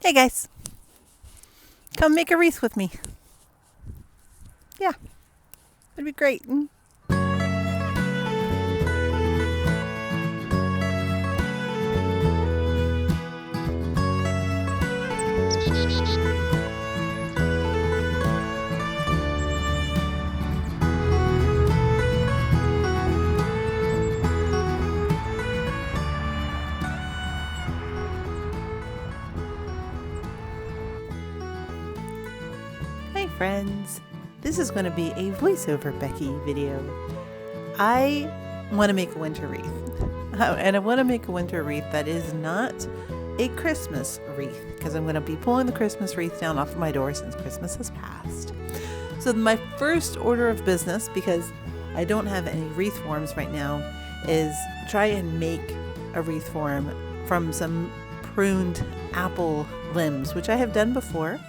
Hey guys, come make a wreath with me. Yeah, it'd be great. Hi friends, this is going to be a voiceover Becky video. I want to make a winter wreath. And I want to make a winter wreath that is not a Christmas wreath, because I'm going to be pulling the Christmas wreath down off of my door since Christmas has passed. So my first order of business, because I don't have any wreath forms right now, is try and make a wreath form from some pruned apple limbs, which I have done before.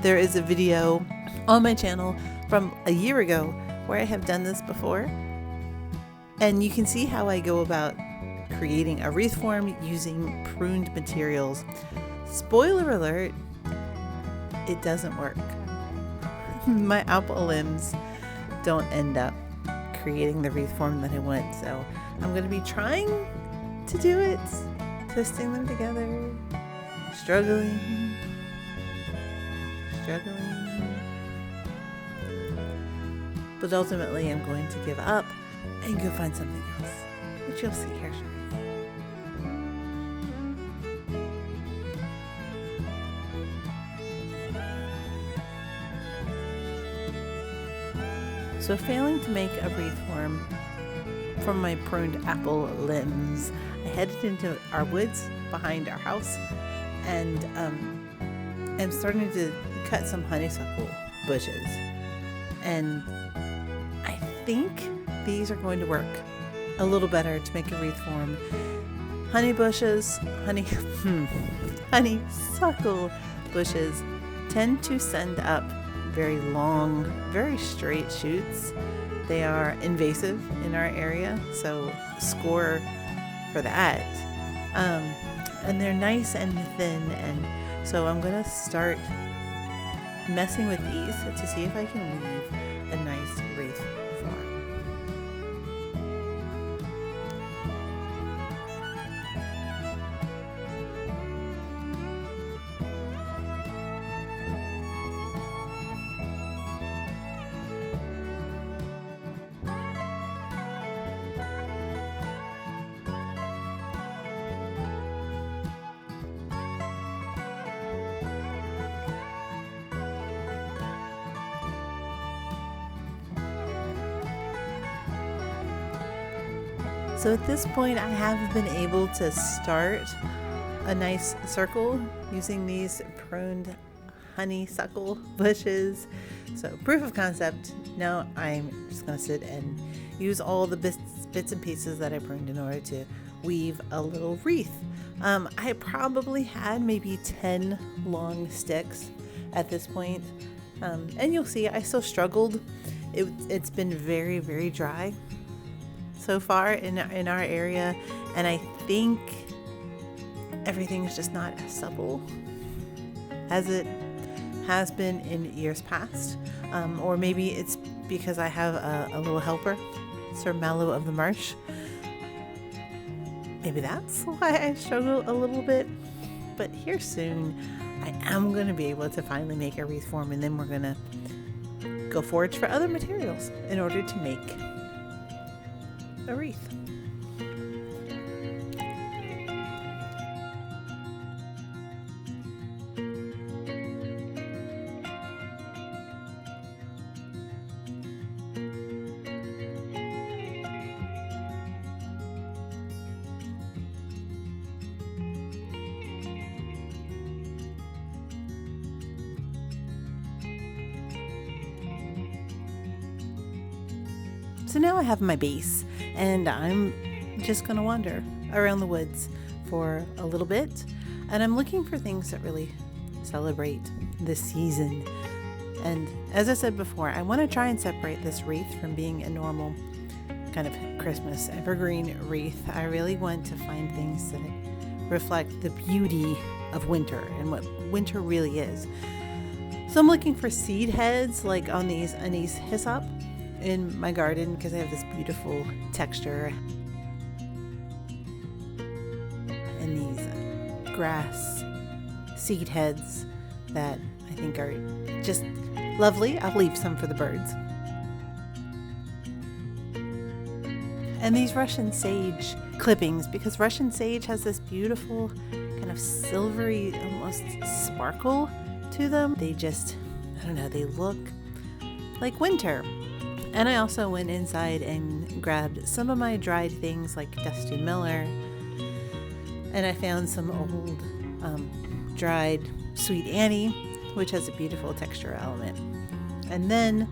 There is a video on my channel from a year ago where I have done this before, and you can see how I go about creating a wreath form using pruned materials. Spoiler alert, it doesn't work. My apple limbs don't end up creating the wreath form that I want, so I'm going to be trying to do it, twisting them together, struggling, but ultimately I'm going to give up and go find something else, which you'll see here shortly. So failing to make a wreath form from my pruned apple limbs, I headed into our woods behind our house and I'm starting to cut some honeysuckle bushes, and I think these are going to work a little better to make a wreath form. Honeysuckle bushes tend to send up very long, very straight shoots. They are invasive in our area, so score for that. And they're nice and thin, and so I'm going to start messing with these to see if I can weave a nice wreath form. So at this point, I have been able to start a nice circle using these pruned honeysuckle bushes. So proof of concept. Now I'm just going to sit and use all the bits and pieces that I pruned in order to weave a little wreath. I probably had maybe 10 long sticks at this point. And you'll see I still struggled. It's been very, very dry so far in our area, and I think everything is just not as supple as it has been in years past, or maybe it's because I have a little helper, Sir Mallow of the Marsh. Maybe that's why I struggle a little bit, but here soon I am going to be able to finally make a wreath form, and then we're going to go forage for other materials in order to make a wreath. So now I have my base, and I'm just going to wander around the woods for a little bit, and I'm looking for things that really celebrate this season. And as I said before, I want to try and separate this wreath from being a normal kind of Christmas evergreen wreath. I really want to find things that reflect the beauty of winter and what winter really is. So I'm looking for seed heads like on these anise hyssop in my garden because they have this beautiful texture. And these grass seed heads that I think are just lovely. I'll leave some for the birds. And these Russian sage clippings, because Russian sage has this beautiful kind of silvery, almost sparkle to them. They just, I don't know, they look like winter. And I also went inside and grabbed some of my dried things like Dusty Miller. And I found some old dried Sweet Annie, which has a beautiful texture element. And then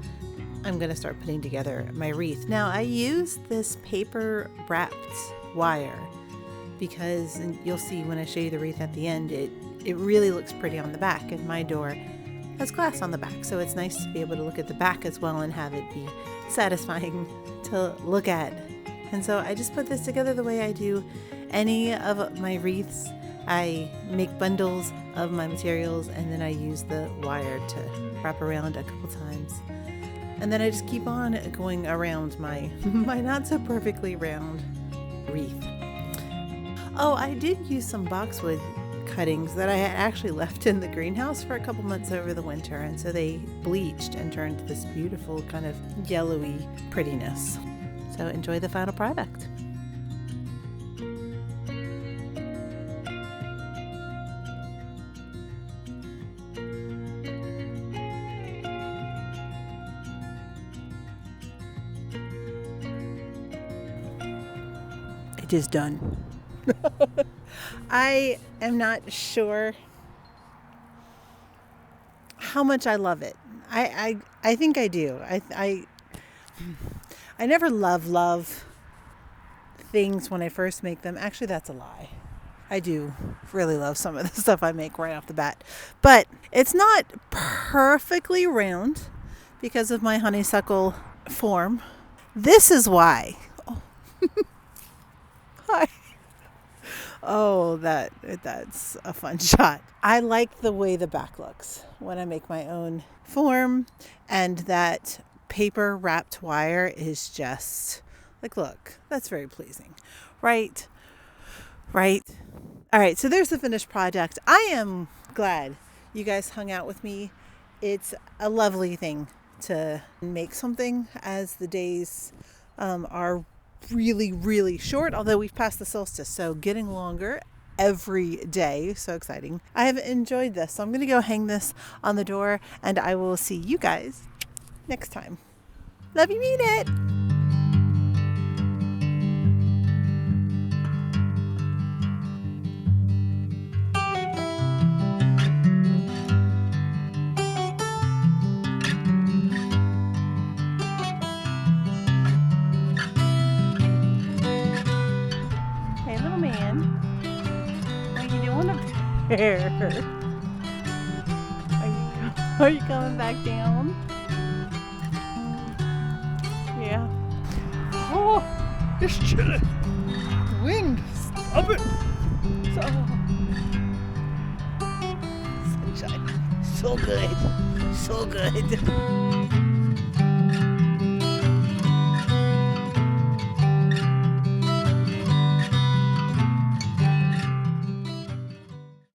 I'm going to start putting together my wreath. Now I use this paper wrapped wire because, and you'll see when I show you the wreath at the end, it really looks pretty on the back, and my door has glass on the back, so it's nice to be able to look at the back as well and have it be satisfying to look at. And so I just put this together the way I do any of my wreaths. I make bundles of my materials and then I use the wire to wrap around a couple times. And then I just keep on going around my not so perfectly round wreath. Oh, I did use some boxwood cuttings that I had actually left in the greenhouse for a couple months over the winter, and so they bleached and turned this beautiful kind of yellowy prettiness. So enjoy the final product. It is done. I am not sure how much I love it. I think I do. I never love things when I first make them. Actually, that's a lie. I do really love some of the stuff I make right off the bat. But it's not perfectly round because of my honeysuckle form. This is why. Oh. Hi. Oh, that's a fun shot. I like the way the back looks when I make my own form, and that paper wrapped wire is just like, look, that's very pleasing. Right. All right, so there's the finished project. I am glad you guys hung out with me. It's a lovely thing to make something as the days are really, really short, although we've passed the solstice, so getting longer every day. So exciting. I have enjoyed this, so I'm going to go hang this on the door, and I will see you guys next time. Love you, mean it. There. Are you coming back down? Yeah. Oh, it's chilly. Wind, stop it. Sunshine, so good, so good.